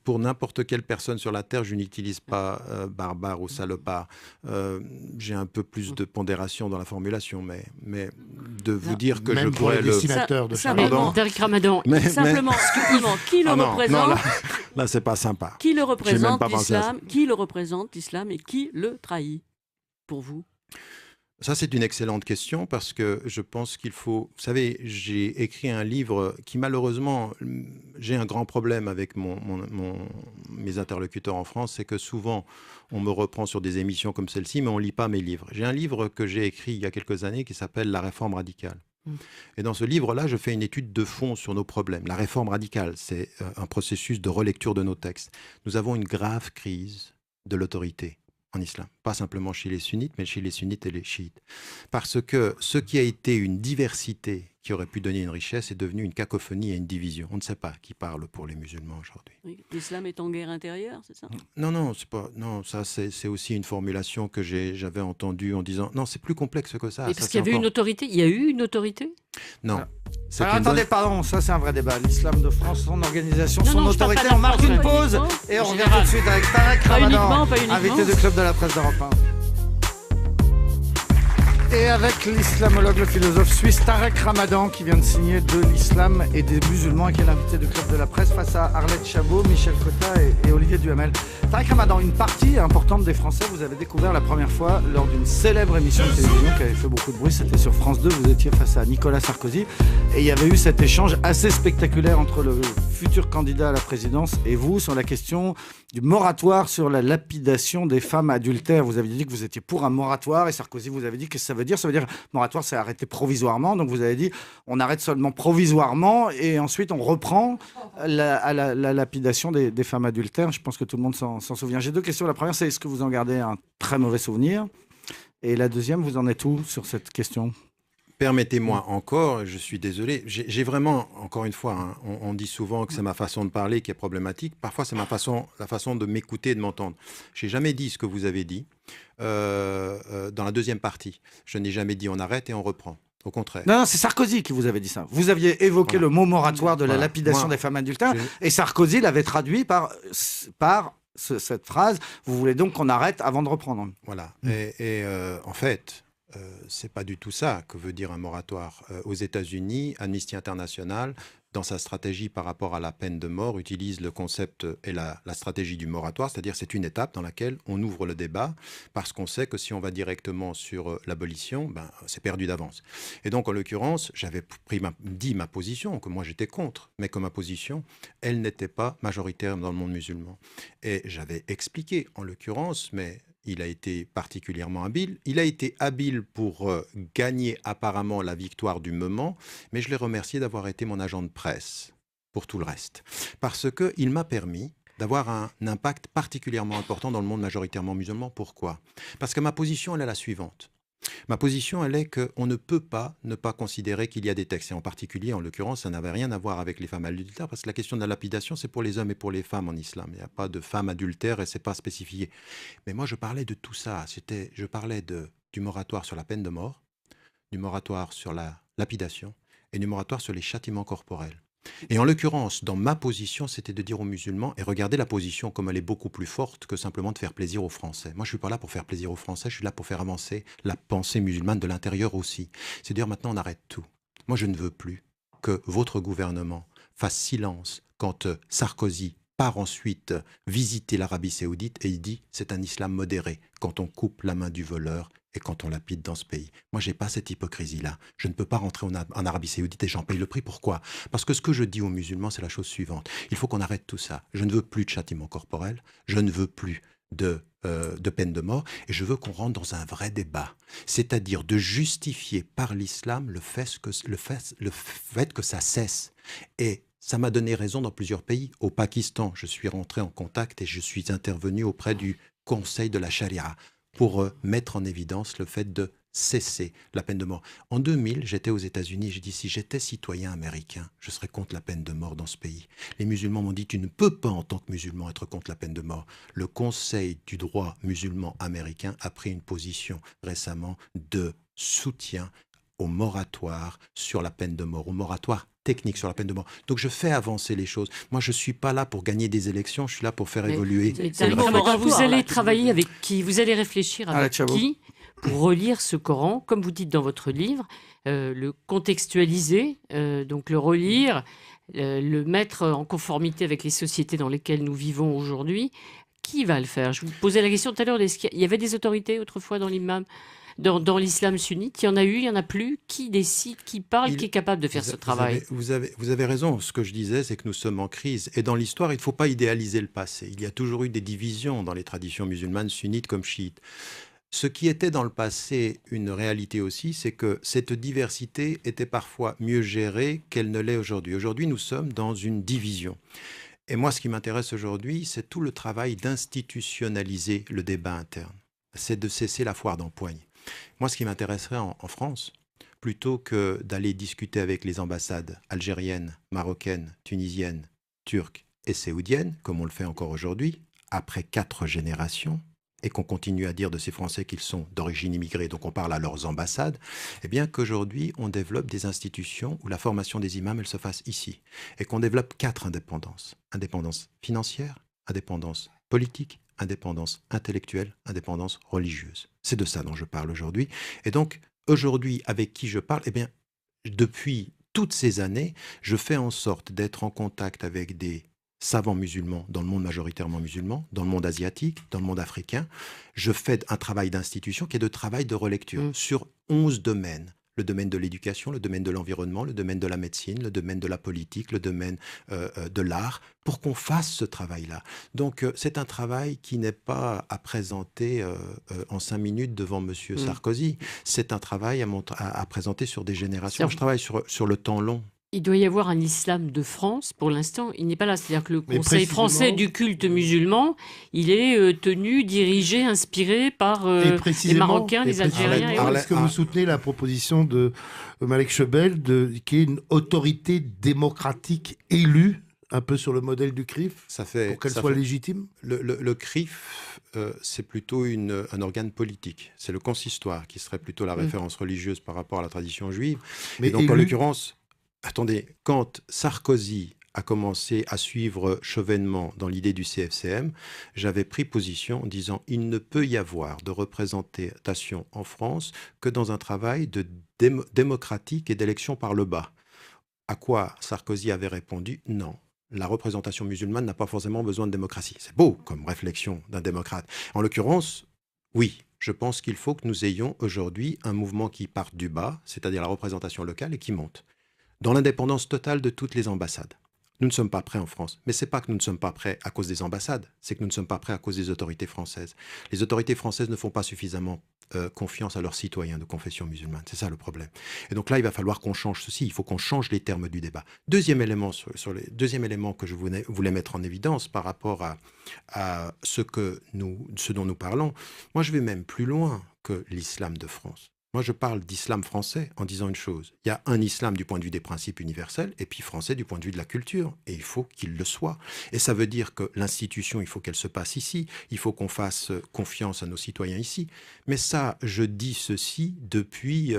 pour n'importe quelle personne sur la Terre, je n'utilise pas barbare ou salopard. J'ai un peu plus de pondération dans la formulation, mais de vous dire que Même je pour pourrais les le... dessinateurs de Ça- Charles. simplement- Derek Ramadan, Simplement, exclusivement, qui le Ah non, représente, non, là, c'est pas sympa. qui le J'ai même représente pas pensé à ça. l'islam, qui le représente l'islam et qui le trahit pour vous? Ça, c'est une excellente question parce que je pense qu'il faut... Vous savez, j'ai écrit un livre qui, malheureusement, j'ai un grand problème avec mes interlocuteurs en France, c'est que souvent, on me reprend sur des émissions comme celle-ci, mais on ne lit pas mes livres. J'ai un livre que j'ai écrit il y a quelques années qui s'appelle « La réforme radicale ». Et dans ce livre-là, je fais une étude de fond sur nos problèmes. La réforme radicale, c'est un processus de relecture de nos textes. Nous avons une grave crise de l'autorité en islam. Pas simplement chez les sunnites, mais chez les sunnites et les chiites. Parce que ce qui a été une diversité qui aurait pu donner une richesse est devenu une cacophonie et une division. On ne sait pas qui parle pour les musulmans aujourd'hui. Oui. L'islam est en guerre intérieure, c'est ça? Non, c'est pas. Non, ça c'est aussi une formulation que j'avais entendue en disant non, c'est plus complexe que ça. Et parce qu'il y avait une autorité. Il y a eu une autorité? Non. C'est Alors une attendez, bonne- pardon, ça c'est un vrai débat. L'islam de France, son organisation, Non, son non, je parle autorité. pas de On la marque France, une ouais. pause Uniquement, et on en revient général. tout de suite avec Tarek Pas Ramadan, uniquement. invité du Club de la Presse d'Europe 1. Et avec l'islamologue, le philosophe suisse Tarek Ramadan qui vient de signer de l'islam et des musulmans et qui est l'invité du Club de la Presse face à Arlette Chabot, Michel Cotta et Olivier Duhamel. Tarek Ramadan, une partie importante des Français, vous avez découvert la première fois lors d'une célèbre émission de télévision qui avait fait beaucoup de bruit, c'était sur France 2, vous étiez face à Nicolas Sarkozy et il y avait eu cet échange assez spectaculaire entre le futur candidat à la présidence et vous sur la question du moratoire sur la lapidation des femmes adultères. Vous avez dit que vous étiez pour un moratoire et Sarkozy vous avez dit que ça veut dire. Ça veut dire moratoire, c'est arrêter provisoirement. Donc vous avez dit on arrête seulement provisoirement et ensuite on reprend la lapidation des femmes adultères. Je pense que tout le monde s'en souvient. J'ai deux questions. La première, c'est est-ce que vous en gardez un très mauvais souvenir? Et la deuxième, vous en êtes où sur cette question? Permettez-moi encore, je suis désolé, j'ai vraiment, encore une fois, hein, on dit souvent que c'est ma façon de parler qui est problématique. Parfois, c'est la façon de m'écouter et de m'entendre. Je n'ai jamais dit ce que vous avez dit dans la deuxième partie. Je n'ai jamais dit on arrête et on reprend. Au contraire. Non, c'est Sarkozy qui vous avait dit ça. Vous aviez évoqué le mot moratoire de la lapidation des femmes adultères et Sarkozy l'avait traduit par cette phrase. Vous voulez donc qu'on arrête avant de reprendre. Voilà. Et en fait... c'est pas du tout ça que veut dire un moratoire. Aux États-Unis, Amnesty International, dans sa stratégie par rapport à la peine de mort, utilise le concept et la stratégie du moratoire, c'est-à-dire c'est une étape dans laquelle on ouvre le débat parce qu'on sait que si on va directement sur l'abolition, ben, c'est perdu d'avance. Et donc, en l'occurrence, j'avais dit ma position, que moi j'étais contre, mais que ma position, elle n'était pas majoritaire dans le monde musulman. Et j'avais expliqué, en l'occurrence, mais... il a été particulièrement habile. Il a été habile pour gagner apparemment la victoire du moment, mais je l'ai remercié d'avoir été mon agent de presse pour tout le reste. Parce qu'il m'a permis d'avoir un impact particulièrement important dans le monde majoritairement musulman. Pourquoi? Parce que ma position, elle est la suivante. Ma position, elle est qu'on ne peut pas ne pas considérer qu'il y a des textes. Et en particulier, en l'occurrence, ça n'avait rien à voir avec les femmes adultères, parce que la question de la lapidation, c'est pour les hommes et pour les femmes en islam. Il n'y a pas de femmes adultères et ce n'est pas spécifié. Mais moi, je parlais de tout ça. Je parlais du moratoire sur la peine de mort, du moratoire sur la lapidation et du moratoire sur les châtiments corporels. Et en l'occurrence, dans ma position, c'était de dire aux musulmans, et regardez la position comme elle est beaucoup plus forte que simplement de faire plaisir aux Français. Moi, je ne suis pas là pour faire plaisir aux Français, je suis là pour faire avancer la pensée musulmane de l'intérieur aussi. C'est dire maintenant on arrête tout. Moi, je ne veux plus que votre gouvernement fasse silence quand Sarkozy part ensuite visiter l'Arabie Saoudite et il dit c'est un islam modéré quand on coupe la main du voleur et quand on lapide dans ce pays. Moi, je n'ai pas cette hypocrisie-là. Je ne peux pas rentrer en Arabie Saoudite et j'en paye le prix. Pourquoi? Parce que ce que je dis aux musulmans, c'est la chose suivante. Il faut qu'on arrête tout ça. Je ne veux plus de châtiment corporel. Je ne veux plus de peine de mort. Et je veux qu'on rentre dans un vrai débat. C'est-à-dire de justifier par l'islam le fait que ça cesse. Et ça m'a donné raison dans plusieurs pays. Au Pakistan, je suis rentré en contact et je suis intervenu auprès du Conseil de la Charia pour mettre en évidence le fait de cesser la peine de mort. En 2000, j'étais aux États-Unis et j'ai dit si j'étais citoyen américain, je serais contre la peine de mort dans ce pays. Les musulmans m'ont dit tu ne peux pas en tant que musulman être contre la peine de mort. Le Conseil du droit musulman américain a pris une position récemment de soutien au moratoire sur la peine de mort, au moratoire technique sur la peine de mort. Donc je fais avancer les choses. Moi, je ne suis pas là pour gagner des élections, je suis là pour faire évoluer. Vous allez travailler avec qui? Vous allez réfléchir avec qui pour relire ce Coran, comme vous dites dans votre livre, le contextualiser, donc le relire, le mettre en conformité avec les sociétés dans lesquelles nous vivons aujourd'hui. Qui va le faire? Je vous posais la question tout à l'heure, il y avait des autorités autrefois dans l'imam, dans l'islam sunnite, il y en a eu, il n'y en a plus. Qui décide, qui parle, qui est capable de faire ce travail? Vous avez raison. Ce que je disais, c'est que nous sommes en crise. Et dans l'histoire, il ne faut pas idéaliser le passé. Il y a toujours eu des divisions dans les traditions musulmanes sunnites comme chiites. Ce qui était dans le passé une réalité aussi, c'est que cette diversité était parfois mieux gérée qu'elle ne l'est aujourd'hui. Aujourd'hui, nous sommes dans une division. Et moi, ce qui m'intéresse aujourd'hui, c'est tout le travail d'institutionnaliser le débat interne. C'est de cesser la foire d'empoigne. Moi, ce qui m'intéresserait en France, plutôt que d'aller discuter avec les ambassades algériennes, marocaines, tunisiennes, turques et saoudiennes, comme on le fait encore aujourd'hui, après 4 générations, et qu'on continue à dire de ces Français qu'ils sont d'origine immigrée, donc on parle à leurs ambassades, eh bien qu'aujourd'hui, on développe des institutions où la formation des imams, elle se fasse ici, et qu'on développe 4 indépendances. Indépendance financière, indépendance politique, indépendance intellectuelle, indépendance religieuse. C'est de ça dont je parle aujourd'hui. Et donc, aujourd'hui, avec qui je parle, eh bien, depuis toutes ces années, je fais en sorte d'être en contact avec des savants musulmans dans le monde majoritairement musulman, dans le monde asiatique, dans le monde africain. Je fais un travail d'institution qui est de travail de relecture sur 11 domaines. Le domaine de l'éducation, le domaine de l'environnement, le domaine de la médecine, le domaine de la politique, le domaine de l'art, pour qu'on fasse ce travail-là. Donc, c'est un travail qui n'est pas à présenter en 5 minutes devant M. Sarkozy. C'est un travail à présenter sur des générations. Je travaille sur le temps long. Il doit y avoir un islam de France, pour l'instant, il n'est pas là. C'est-à-dire que le Conseil français du culte musulman, il est tenu, dirigé, inspiré par les Marocains, les Algériens. Est-ce que vous soutenez la proposition de Malek Chebel, qui est une autorité démocratique élue, un peu sur le modèle du CRIF, pour qu'elle soit légitime? Le CRIF, c'est plutôt un organe politique. C'est le consistoire qui serait plutôt la référence religieuse par rapport à la tradition juive. Mais et donc, en l'occurrence... Attendez, quand Sarkozy a commencé à suivre Chevènement dans l'idée du CFCM, j'avais pris position en disant il ne peut y avoir de représentation en France que dans un travail de démocratique et d'élection par le bas. À quoi Sarkozy avait répondu non. La représentation musulmane n'a pas forcément besoin de démocratie. C'est beau comme réflexion d'un démocrate. En l'occurrence, oui, je pense qu'il faut que nous ayons aujourd'hui un mouvement qui parte du bas, c'est-à-dire la représentation locale, et qui monte. Dans l'indépendance totale de toutes les ambassades. Nous ne sommes pas prêts en France. Mais ce n'est pas que nous ne sommes pas prêts à cause des ambassades, c'est que nous ne sommes pas prêts à cause des autorités françaises. Les autorités françaises ne font pas suffisamment confiance à leurs citoyens de confession musulmane. C'est ça le problème. Et donc là, il va falloir qu'on change ceci. Il faut qu'on change les termes du débat. Deuxième élément que je voulais mettre en évidence par rapport à ce dont nous parlons. Moi, je vais même plus loin que l'islam de France. Moi, je parle d'islam français en disant une chose. Il y a un islam du point de vue des principes universels et puis français du point de vue de la culture. Et il faut qu'il le soit. Et ça veut dire que l'institution, il faut qu'elle se passe ici. Il faut qu'on fasse confiance à nos citoyens ici. Mais ça, je dis ceci depuis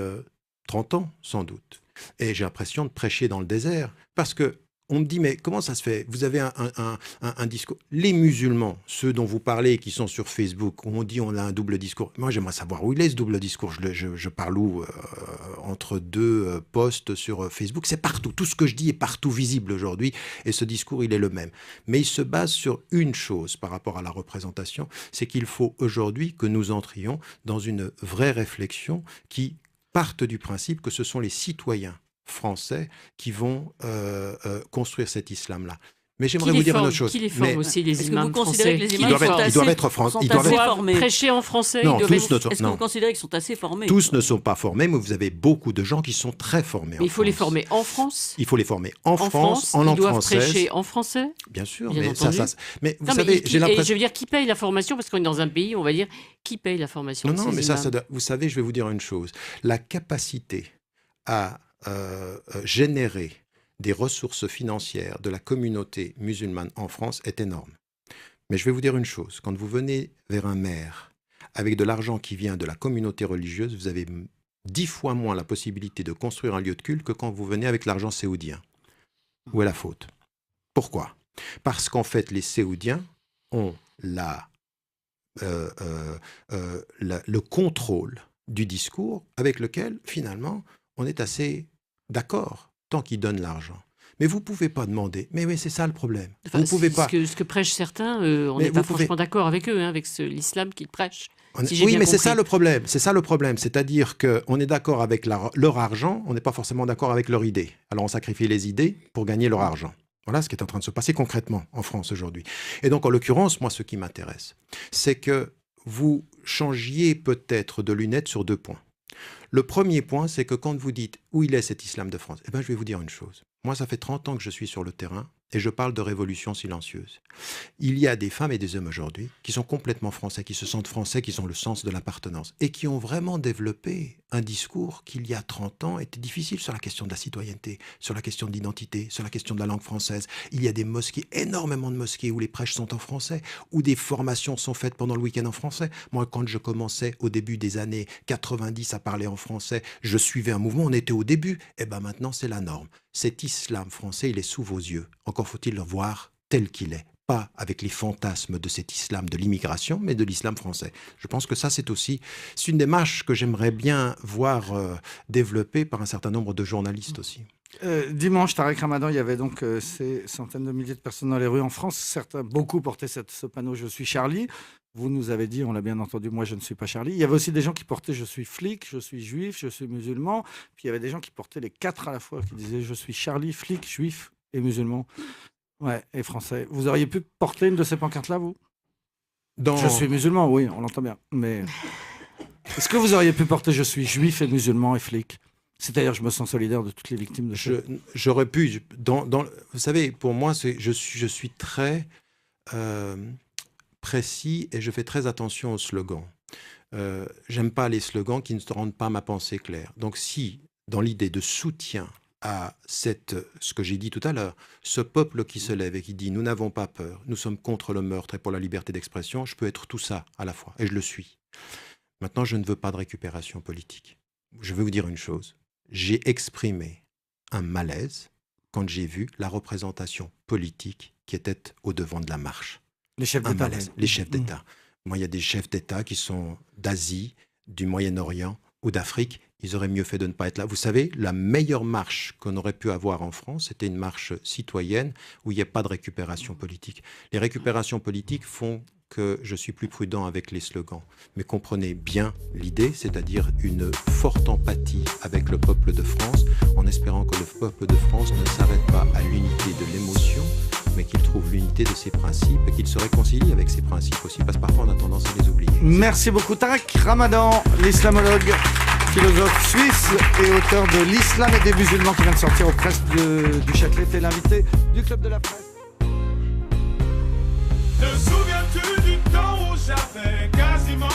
30 ans, sans doute. Et j'ai l'impression de prêcher dans le désert. Parce que on me dit, mais comment ça se fait? Vous avez un discours. Les musulmans, ceux dont vous parlez, qui sont sur Facebook, où on dit on a un double discours. Moi, j'aimerais savoir où il est, ce double discours. Je parle où entre 2 posts sur Facebook. C'est partout. Tout ce que je dis est partout visible aujourd'hui. Et ce discours, il est le même. Mais il se base sur une chose par rapport à la représentation. C'est qu'il faut aujourd'hui que nous entrions dans une vraie réflexion qui parte du principe que ce sont les citoyens français qui vont construire cet islam-là. Mais j'aimerais vous dire une autre chose. Qui les forme aussi, les imams français? Ils doivent être français. Ils doivent prêcher en français. Non, est-ce que vous considérez qu'ils sont assez formés? Tous ne sont pas formés, mais vous avez beaucoup de gens qui sont très formés. Mais il faut les former en France. Il faut les former en France, en langue française. Ils doivent prêcher en français. Bien sûr, bien mais entendu. Mais vous savez, j'ai l'impression. Je veux dire, qui paye la formation? Parce qu'on est dans un pays, on va dire, qui paye la formation? Non, mais ça, vous savez, je vais vous dire une chose. La capacité à générer des ressources financières de la communauté musulmane en France est énorme. Mais je vais vous dire une chose, quand vous venez vers un maire avec de l'argent qui vient de la communauté religieuse, vous avez 10 fois moins la possibilité de construire un lieu de culte que quand vous venez avec l'argent saoudien. Où est la faute? Pourquoi? Parce qu'en fait, les Saoudiens ont le contrôle du discours avec lequel, finalement, on est assez d'accord, tant qu'ils donnent l'argent. Mais vous ne pouvez pas demander. Mais oui, c'est ça le problème. Enfin, vous pouvez pas. Ce que prêchent certains, on n'est pas franchement d'accord avec eux, avec l'islam qu'ils prêchent. Oui, mais c'est ça le problème. C'est ça le problème. C'est-à-dire qu'on est d'accord avec leur argent, on n'est pas forcément d'accord avec leur idée. Alors on sacrifie les idées pour gagner leur argent. Voilà ce qui est en train de se passer concrètement en France aujourd'hui. Et donc, en l'occurrence, moi, ce qui m'intéresse, c'est que vous changiez peut-être de lunettes sur 2 points. Le premier point, c'est que quand vous dites où il est cet islam de France, je vais vous dire une chose. Moi, ça fait 30 ans que je suis sur le terrain et je parle de révolution silencieuse. Il y a des femmes et des hommes aujourd'hui qui sont complètement français, qui se sentent français, qui ont le sens de l'appartenance et qui ont vraiment développé un discours qui, il y a 30 ans, était difficile sur la question de la citoyenneté, sur la question de l'identité, sur la question de la langue française. Il y a des mosquées, énormément de mosquées où les prêches sont en français, où des formations sont faites pendant le week-end en français. Moi, quand je commençais au début des années 90 à parler en français, je suivais un mouvement, on était au début. Maintenant, c'est la norme. Cet islam français, il est sous vos yeux. Encore faut-il le voir tel qu'il est. Pas avec les fantasmes de cet islam de l'immigration, mais de l'islam français. Je pense que ça, c'est une démarche que j'aimerais bien voir développée par un certain nombre de journalistes aussi. Dimanche, Tarek Ramadan, il y avait donc ces centaines de milliers de personnes dans les rues en France. Certains, beaucoup portaient ce panneau « Je suis Charlie ». Vous nous avez dit, on l'a bien entendu, moi je ne suis pas Charlie. Il y avait aussi des gens qui portaient « Je suis flic »,« Je suis juif »,« Je suis musulman ». Puis il y avait des gens qui portaient les 4 à la fois, qui disaient « Je suis Charlie, flic, juif et musulman ». Ouais, et français. Vous auriez pu porter une de ces pancartes-là, vous ? Je suis musulman, oui, on l'entend bien. Mais est-ce que vous auriez pu porter « Je suis juif et musulman et flic » ? C'est-à-dire, je me sens solidaire de toutes les victimes de ça. J'aurais pu. Vous savez, pour moi, je suis très précis et je fais très attention aux slogans. J'aime pas les slogans qui ne rendent pas ma pensée claire. Donc, si, dans l'idée de soutien à ce que j'ai dit tout à l'heure, ce peuple qui se lève et qui dit « Nous n'avons pas peur, nous sommes contre le meurtre et pour la liberté d'expression », je peux être tout ça à la fois, et je le suis. Maintenant, je ne veux pas de récupération politique. Je veux vous dire une chose. J'ai exprimé un malaise quand j'ai vu la représentation politique qui était au devant de la marche. Les chefs d'État. Les chefs d'État. Moi, il y a des chefs d'État qui sont d'Asie, du Moyen-Orient ou d'Afrique. Ils auraient mieux fait de ne pas être là. Vous savez, la meilleure marche qu'on aurait pu avoir en France, c'était une marche citoyenne où il n'y a pas de récupération politique. Les récupérations politiques font que je suis plus prudent avec les slogans. Mais comprenez bien l'idée, c'est-à-dire une forte empathie avec le peuple de France, en espérant que le peuple de France ne s'arrête pas à l'unité de l'émotion, mais qu'il trouve l'unité de ses principes et qu'il se réconcilie avec ses principes aussi, parce que parfois on a tendance à les oublier. Merci beaucoup Tarek Ramadan, l'islamologue, philosophe suisse et auteur de L'Islam et des musulmans qui vient de sortir aux presses du Châtelet. T'es l'invité du Club de la Presse. Te souviens-tu du temps où j'avais quasiment